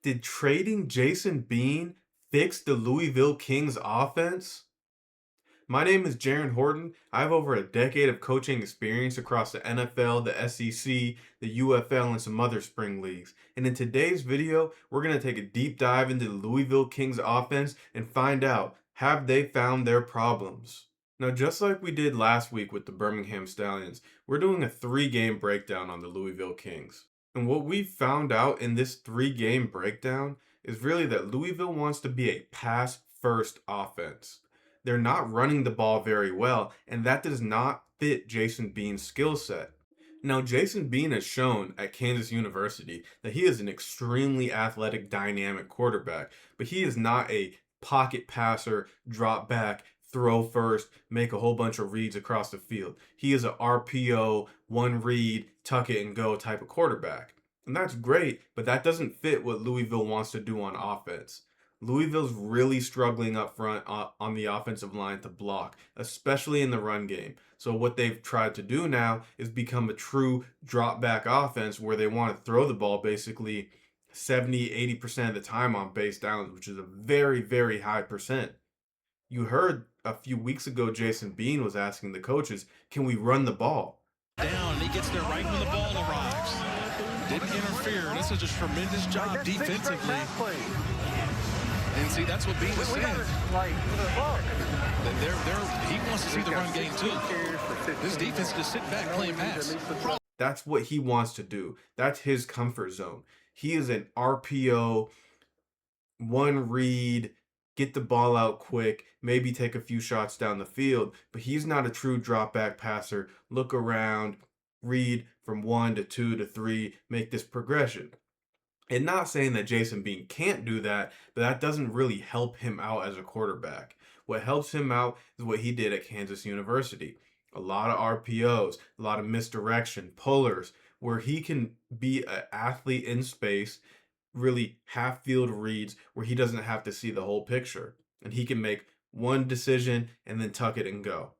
Did trading Jason Bean fix the Louisville Kings offense? My name is Jaron Horton. I have over a decade of coaching experience across the NFL, the SEC, the UFL, and some other spring leagues. And in today's video, we're going to take a deep dive into the Louisville Kings offense and find out, have they found their problems? Now, just like we did last week with the Birmingham Stallions, we're doing a 3-game breakdown on the Louisville Kings. And what we found out in this 3-game breakdown is really that Louisville wants to be a pass first offense. They're not running the ball very well, and that does not fit Jason Bean's skill set. Now, Jason Bean has shown at Kansas University that he is an extremely athletic, dynamic quarterback, but he is not a pocket passer, drop back, throw first, make a whole bunch of reads across the field. He is a RPO, one read, tuck it and go type of quarterback. And that's great, but that doesn't fit what Louisville wants to do on offense. Louisville's really struggling up front on the offensive line to block, especially in the run game. So what they've tried to do now is become a true drop back offense where they want to throw the ball basically 70-80% of the time on base downs, which is a very, very high percent. You heard a few weeks ago Jason Bean was asking the coaches, can we run the ball? Down, and he gets there right when the ball arrives. Didn't interfere. This is a tremendous job defensively. And see, that's what Bean is saying. He wants to see the run game too. This defense is just sitting back playing pass. That's what he wants to do. That's his comfort zone. He is an RPO, one read, get the ball out quick, maybe take a few shots down the field, but he's not a true drop back passer. Look around, read from 1 to 2 to 3, make this progression. And not saying that Jason Bean can't do that, but that doesn't really help him out as a quarterback. What helps him out is what he did at Kansas University. A lot of RPOs, a lot of misdirection, pullers, where he can be an athlete in space, really half field reads where he doesn't have to see the whole picture. And he can make one decision and then tuck it and go.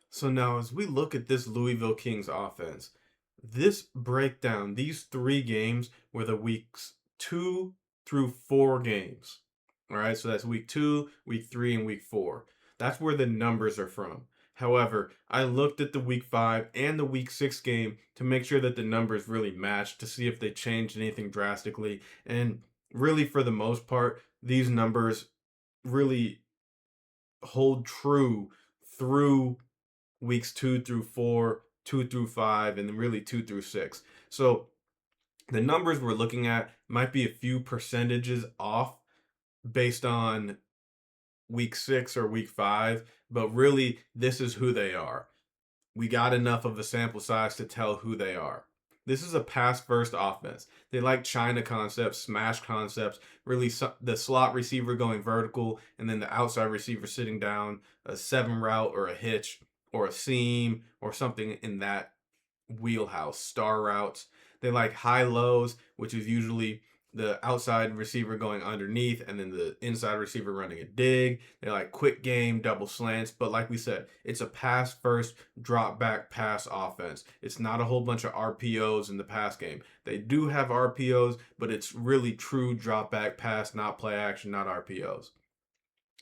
So now as we look at this Louisville Kings offense, this breakdown, these 3 games were the weeks 2 through 4 games. All right, so that's week 2, week 3, and week 4. That's where the numbers are from. However, I looked at the week 5 and the week 6 game to make sure that the numbers really matched to see if they changed anything drastically. And really, for the most part, these numbers really hold true through weeks 2 through 4, 2 through 5, and then really 2 through 6. So the numbers we're looking at might be a few percentages off based on week 6 or week 5, but really this is who they are. We got enough of a sample size to tell who they are. This is a pass first offense. They like China concepts, smash concepts, really the slot receiver going vertical and then the outside receiver sitting down, a 7 route or a hitch or a seam or something in that wheelhouse, star routes. They like high lows, which is usually the outside receiver going underneath and then the inside receiver running a dig. They like quick game, double slants. But like we said, it's a pass first, drop back pass offense. It's not a whole bunch of RPOs in the pass game. They do have RPOs, but it's really true drop back pass, not play action, not RPOs.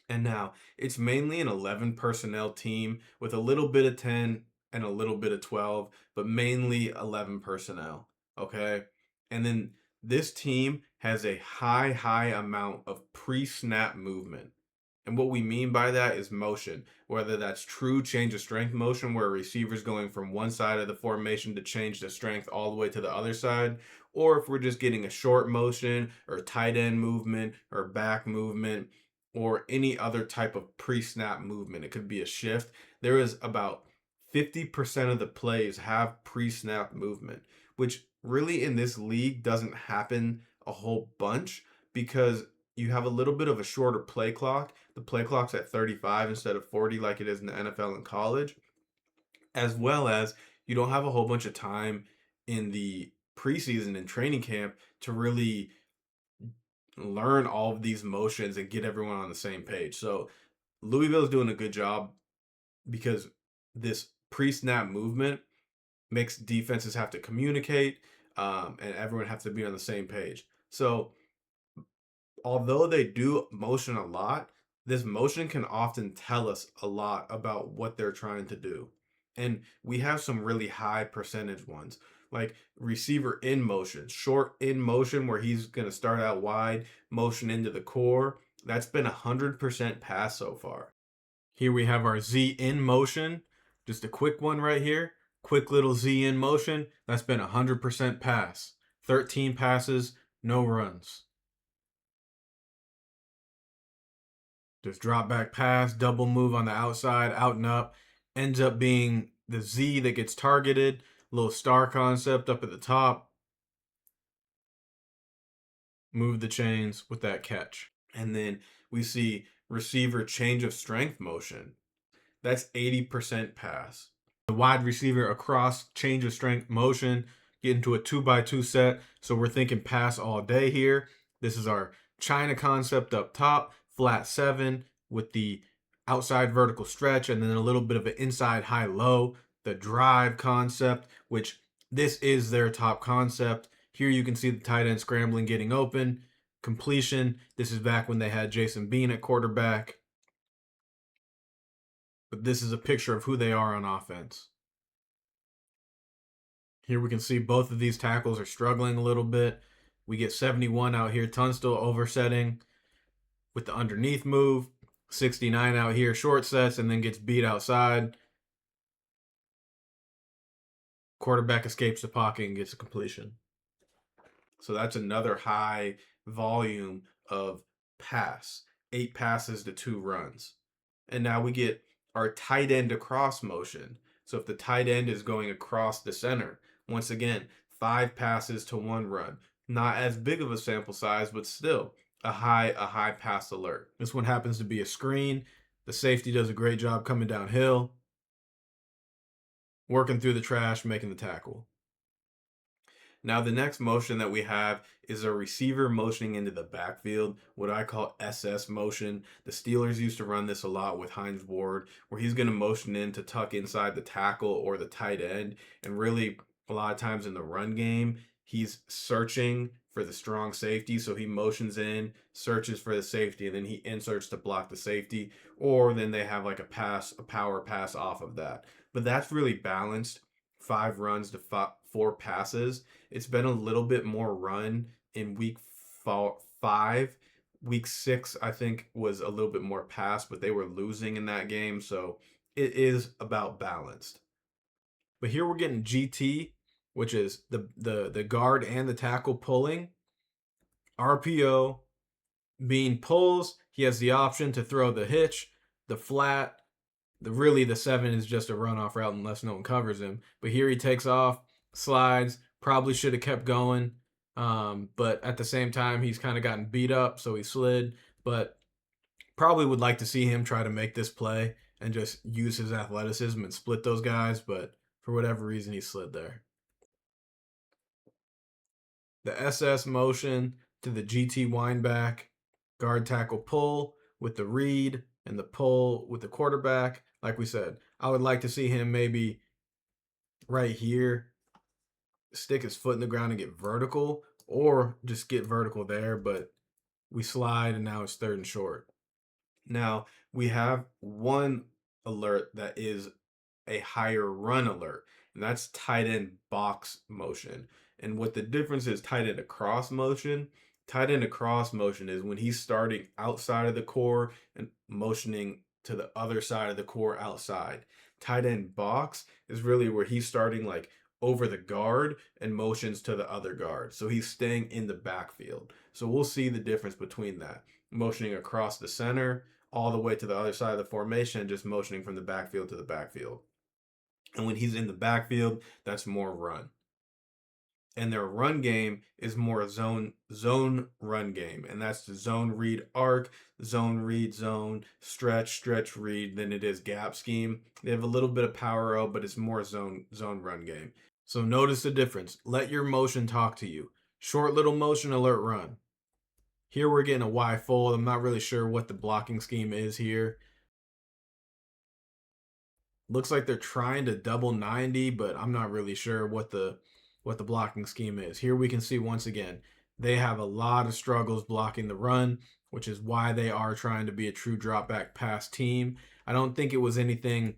And now it's mainly an 11 personnel team with a little bit of 10 and a little bit of 12, but mainly 11 personnel. Okay. And then this team has a high amount of pre-snap movement. And what we mean by that is motion, whether that's true change of strength motion, where a receiver's going from one side of the formation to change the strength all the way to the other side, or if we're just getting a short motion or tight end movement or back movement or any other type of pre-snap movement. It could be a shift. There is about 50% of the plays have pre-snap movement, which really in this league doesn't happen a whole bunch because you have a little bit of a shorter play clock. The play clock's at 35 instead of 40 like it is in the NFL and college, as well as you don't have a whole bunch of time in the preseason and training camp to really learn all of these motions and get everyone on the same page. So Louisville's doing a good job because this pre-snap movement makes defenses have to communicate and everyone has to be on the same page. So although they do motion a lot, this motion can often tell us a lot about what they're trying to do. And we have some really high percentage ones, like receiver in motion, short in motion, where he's going to start out wide, motion into the core. That's been 100% pass so far. Here we have our Z in motion, just a quick one right here. Quick little Z in motion. That's been 100% pass. 13 passes, no runs. Just drop back pass, double move on the outside, out and up. Ends up being the Z that gets targeted. Little star concept up at the top. Move the chains with that catch. And then we see receiver change of strength motion. That's 80% pass. The wide receiver across change of strength motion, get into a 2x2 set. So we're thinking pass all day here. This is our China concept up top, flat 7 with the outside vertical stretch, and then a little bit of an inside high low, the drive concept, which this is their top concept. Here you can see the tight end scrambling, getting open, completion. This is back when they had Jason Bean at quarterback. But this is a picture of who they are on offense. Here we can see both of these tackles are struggling a little bit. We get 71 out here, Tunstall oversetting with the underneath move. 69 out here, short sets, and then gets beat outside. Quarterback escapes the pocket and gets a completion. So that's another high volume of pass. 8 passes to 2 runs. And now we get our tight end across motion. So if the tight end is going across the center, once again, 5 passes to 1 run. Not as big of a sample size, but still a high pass alert. This one happens to be a screen. The safety does a great job coming downhill, working through the trash, making the tackle. Now, the next motion that we have is a receiver motioning into the backfield, what I call SS motion. The Steelers used to run this a lot with Hines Ward, where he's going to motion in to tuck inside the tackle or the tight end. And really, a lot of times in the run game, he's searching for the strong safety. So he motions in, searches for the safety, and then he inserts to block the safety. Or then they have like a power pass off of that. But that's really balanced. 5 runs to 4 passes. It's been a little bit more run in week 5. Week 6, I think, was a little bit more pass, but they were losing in that game. So it is about balanced. But here we're getting GT, which is the guard and the tackle pulling. RPO being pulls, he has the option to throw the hitch, the flat, the 7 is just a runoff route unless no one covers him. But here he takes off, slides, probably should have kept going. But at the same time, he's kind of gotten beat up, so he slid. But probably would like to see him try to make this play and just use his athleticism and split those guys. But for whatever reason, he slid there. The SS motion to the GT wind back, guard tackle pull with the read and the pull with the quarterback. Like we said, I would like to see him maybe right here stick his foot in the ground and get vertical, or just get vertical there, but we slide and now it's 3rd and short. Now we have one alert that is a higher run alert, and that's tight end box motion. And what the difference is, tight end across motion is when he's starting outside of the core and motioning to the other side of the core outside. Tight end box is really where he's starting like over the guard and motions to the other guard. So he's staying in the backfield. So we'll see the difference between that. Motioning across the center all the way to the other side of the formation and just motioning from the backfield to the backfield. And when he's in the backfield, that's more run. And their run game is more zone run game. And that's the zone read arc, zone read zone, stretch read than it is gap scheme. They have a little bit of power out, but it's more zone run game. So notice the difference. Let your motion talk to you. Short little motion, alert, run. Here we're getting a Y fold. I'm not really sure what the blocking scheme is here. Looks like they're trying to double 90, but I'm not really sure what the blocking scheme is. Here we can see once again, they have a lot of struggles blocking the run, which is why they are trying to be a true drop back pass team. I don't think it was anything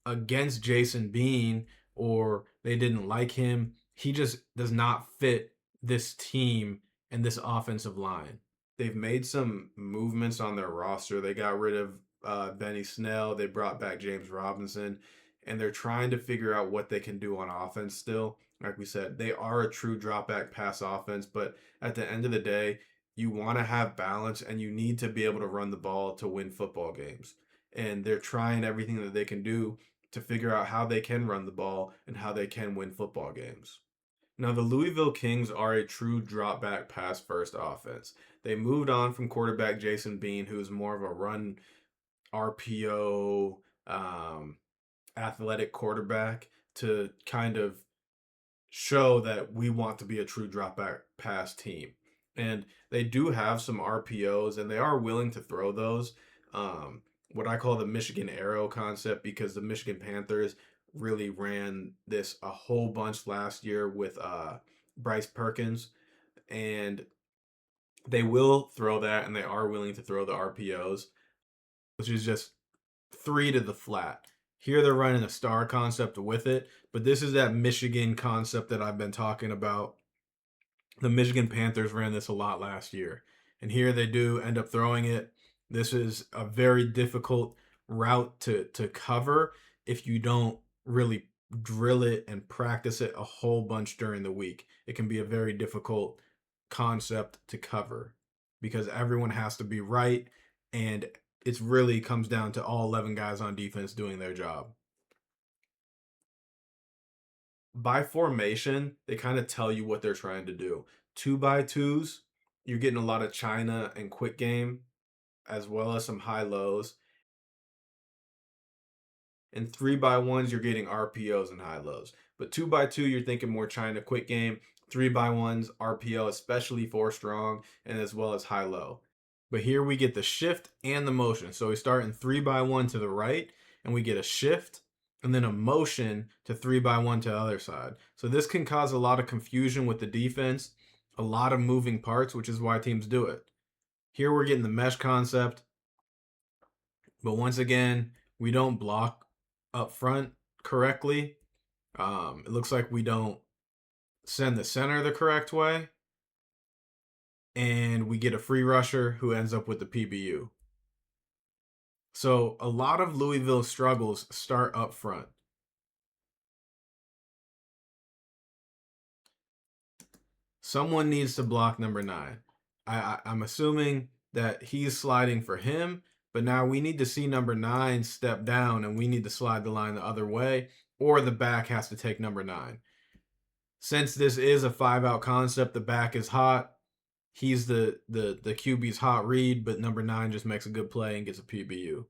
against Jason Bean or they didn't like him. He just does not fit this team and this offensive line. They've made some movements on their roster. They got rid of Benny Snell. They brought back James Robinson, and they're trying to figure out what they can do on offense still. Like we said, they are a true drop back pass offense, but at the end of the day, you want to have balance and you need to be able to run the ball to win football games. And they're trying everything that they can do to figure out how they can run the ball and how they can win football games. Now, the Louisville Kings are a true drop back pass first offense. They moved on from quarterback Jason Bean, who's more of a run RPO athletic quarterback, to kind of show that we want to be a true drop back pass team. And they do have some RPOs and they are willing to throw those. What I call the Michigan Arrow concept, because the Michigan Panthers really ran this a whole bunch last year with Bryce Perkins. And they will throw that and they are willing to throw the RPOs, which is just three to the flat. Here they're running a star concept with it, but this is that Michigan concept that I've been talking about. The Michigan Panthers ran this a lot last year, and here they do end up throwing it. This is a very difficult route to cover if you don't really drill it and practice it a whole bunch during the week. It can be a very difficult concept to cover because everyone has to be right, and it really comes down to all 11 guys on defense doing their job. By formation, they kind of tell you what they're trying to do. Two by twos, you're getting a lot of China and quick game, as well as some high lows. And three by ones, you're getting RPOs and high lows. But two by two, you're thinking more China quick game. Three by ones, RPO, especially four strong, and as well as high low. But here we get the shift and the motion. So we start in three by one to the right, and we get a shift and then a motion to three by one to the other side. So this can cause a lot of confusion with the defense, a lot of moving parts, which is why teams do it. Here we're getting the mesh concept, but once again, we don't block up front correctly. It looks like we don't send the center the correct way, and we get a free rusher who ends up with the PBU. So a lot of Louisville's struggles start up front. Someone needs to block number 9. I'm assuming that he's sliding for him, but now we need to see number 9 step down and we need to slide the line the other way, or the back has to take number 9. Since this is a 5-out concept, the back is hot. He's the QB's hot read, but number 9 just makes a good play and gets a PBU.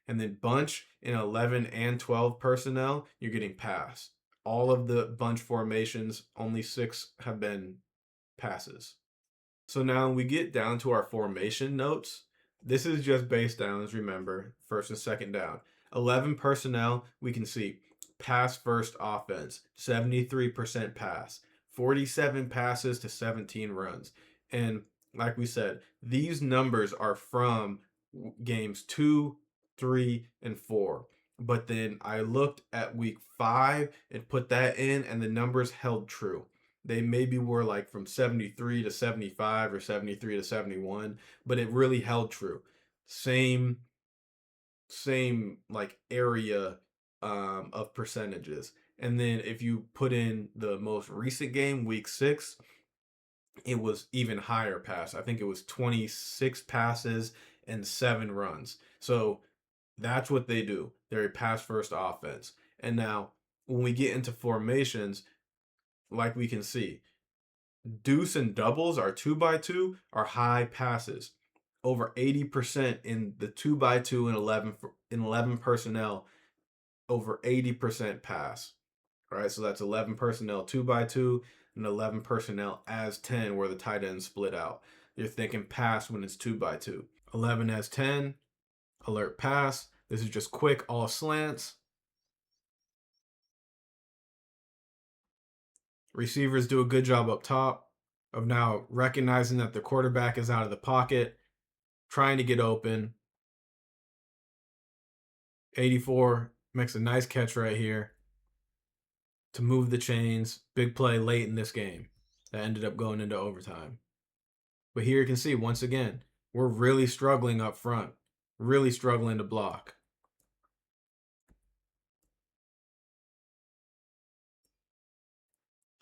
And then bunch in 11 and 12 personnel, you're getting pass. All of the bunch formations, only 6 have been passes. So now we get down to our formation notes. This is just base downs, remember, first and second down. 11 personnel, we can see pass first offense, 73% pass, 47 passes to 17 runs. And like we said, these numbers are from games 2, 3, and 4. But then I looked at week 5 and put that in, and the numbers held true. They maybe were like from 73 to 75 or 73 to 71, but it really held true. Same like area of percentages. And then if you put in the most recent game, week 6, it was even higher pass. I think it was 26 passes and 7 runs. So that's what they do. They're a pass first offense. And now when we get into formations, like we can see, deuce and doubles, our 2x2, are high passes. Over 80% in the 2x2 and 11 personnel, over 80% pass. All right, so that's 11 personnel 2x2 and 11 personnel as 10 where the tight ends split out. You're thinking pass when it's 2x2. 11 as 10, alert pass. This is just quick, all slants. Receivers do a good job up top of now recognizing that the quarterback is out of the pocket, trying to get open. 84 makes a nice catch right here to move the chains. Big play late in this game that ended up going into overtime. But here you can see, once again, we're really struggling up front, really struggling to block.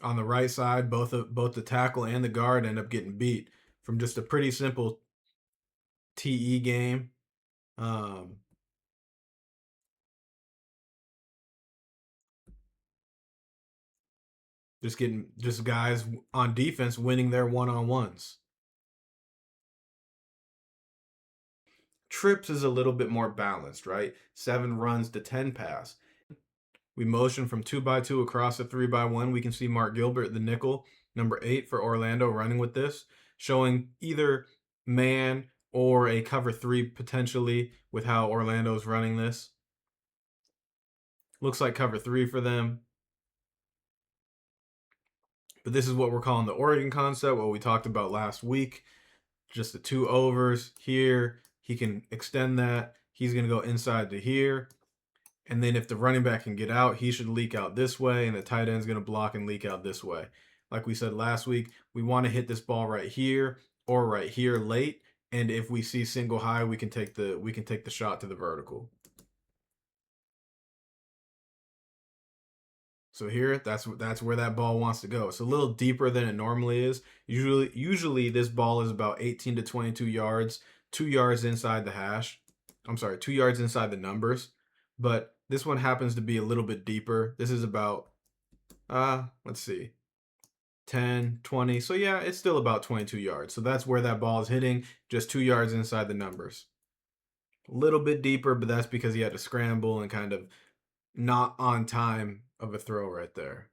On the right side, both the tackle and the guard end up getting beat from just a pretty simple TE game. Just guys on defense winning their one-on-ones. Trips is a little bit more balanced, right? 7 runs to 10 pass. We motion from 2x2 across a 3x1. We can see Mark Gilbert, the nickel, number 8 for Orlando, running with this, showing either man or a cover 3 potentially with how Orlando's running this. Looks like cover 3 for them. But this is what we're calling the Oregon concept, what we talked about last week. Just the 2 overs here. He can extend that. He's going to go inside to here. And then if the running back can get out, he should leak out this way, and the tight end's going to block and leak out this way. Like we said last week, we want to hit this ball right here or right here late. And if we see single high, we can take the shot to the vertical. So here, that's where that ball wants to go. It's a little deeper than it normally is. Usually this ball is about 18 to 22 yards, 2 yards inside the hash. I'm sorry, 2 yards inside the numbers. But this one happens to be a little bit deeper. This is about, let's see, 10, 20. So yeah, it's still about 22 yards. So that's where that ball is hitting, just 2 yards inside the numbers. A little bit deeper, but that's because he had to scramble and kind of not on time of a throw right there.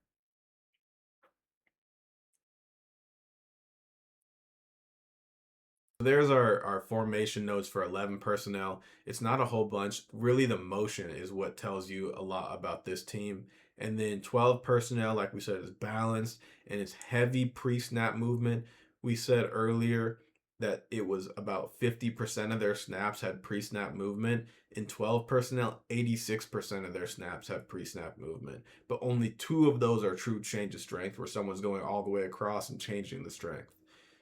There's our formation notes for 11 personnel. It's not a whole bunch. Really, the motion is what tells you a lot about this team. And then 12 personnel, like we said, is balanced and it's heavy pre-snap movement. We said earlier that it was about 50% of their snaps had pre-snap movement. In 12 personnel, 86% of their snaps have pre-snap movement. But only 2 of those are true change of strength, where someone's going all the way across and changing the strength.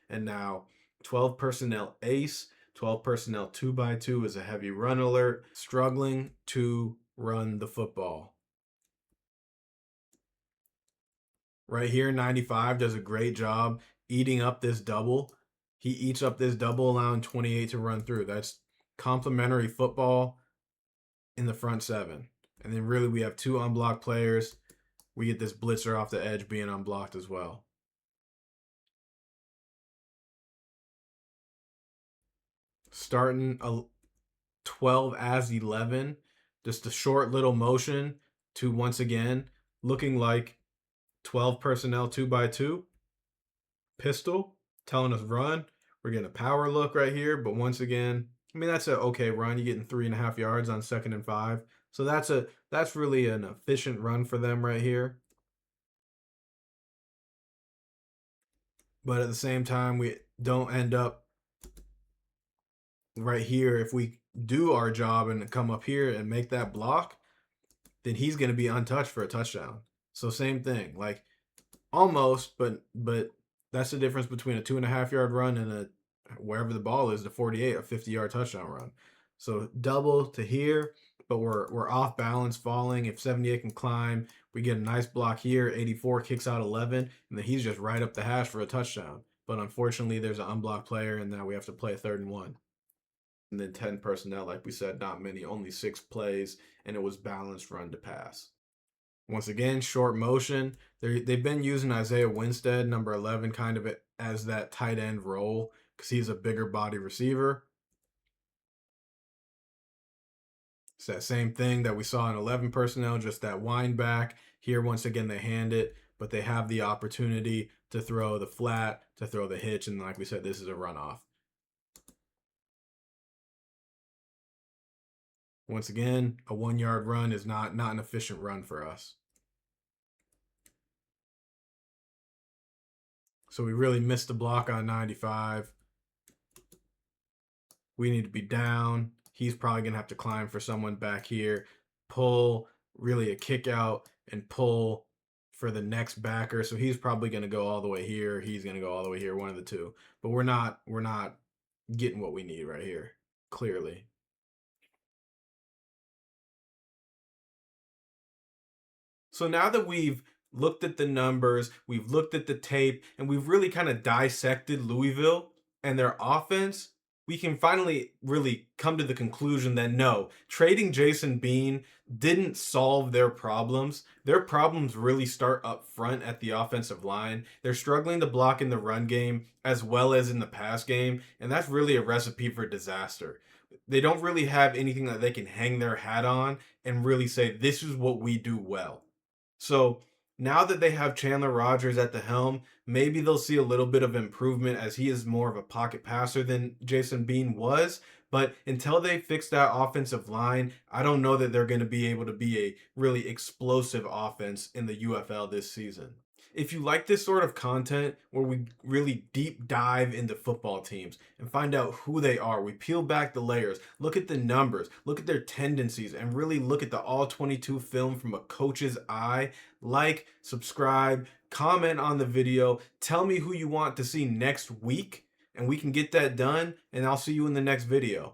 And now 12 personnel ace, 12 personnel 2x2 is a heavy run alert, struggling to run the football. Right here, 95 does a great job eating up this double. He eats up this double, allowing 28 to run through. That's complementary football in the front 7. And then really we have 2 unblocked players. We get this blitzer off the edge being unblocked as well. Starting a 12 as 11, just a short little motion to once again looking like 12 personnel 2x2 pistol telling us run. We're getting a power look right here, but once again, I mean, that's an okay run. You're getting 3.5 yards on 2nd and 5, so that's really an efficient run for them right here. But at the same time, we don't end up right here. If we do our job and come up here and make that block, then he's going to be untouched for a touchdown. So same thing, like almost, but that's the difference between a 2.5-yard run and a wherever the ball is, the 48, a 50-yard touchdown run. So double to here, but we're off balance, falling. If 78 can climb, we get a nice block here. 84 kicks out 11, and then he's just right up the hash for a touchdown. But unfortunately, there's an unblocked player, and now we have to play 3rd and 1. And then 10 personnel, like we said, not many, only 6 plays, and it was balanced run to pass. Once again, short motion. They've been using Isaiah Winstead, number 11, kind of as that tight end role because he's a bigger body receiver. It's that same thing that we saw in 11 personnel, just that wind back. Here, once again, they hand it, but they have the opportunity to throw the flat, to throw the hitch, and like we said, this is a runoff. Once again, a 1-yard run is not an efficient run for us. So we really missed the block on 95. We need to be down. He's probably going to have to climb for someone back here. Pull, really a kick out, and pull for the next backer. So he's probably going to go all the way here. He's going to go all the way here, one of the two. But we're not getting what we need right here, clearly. So now that we've looked at the numbers, we've looked at the tape, and we've really kind of dissected Louisville and their offense, we can finally really come to the conclusion that no, trading Jason Bean didn't solve their problems. Their problems really start up front at the offensive line. They're struggling to block in the run game as well as in the pass game, and that's really a recipe for disaster. They don't really have anything that they can hang their hat on and really say, this is what we do well. So now that they have Chandler Rogers at the helm, maybe they'll see a little bit of improvement as he is more of a pocket passer than Jason Bean was. But until they fix that offensive line, I don't know that they're going to be able to be a really explosive offense in the UFL this season. If you like this sort of content where we really deep dive into football teams and find out who they are, we peel back the layers, look at the numbers, look at their tendencies, and really look at the all 22 film from a coach's eye, like, subscribe, comment on the video, tell me who you want to see next week, and we can get that done, and I'll see you in the next video.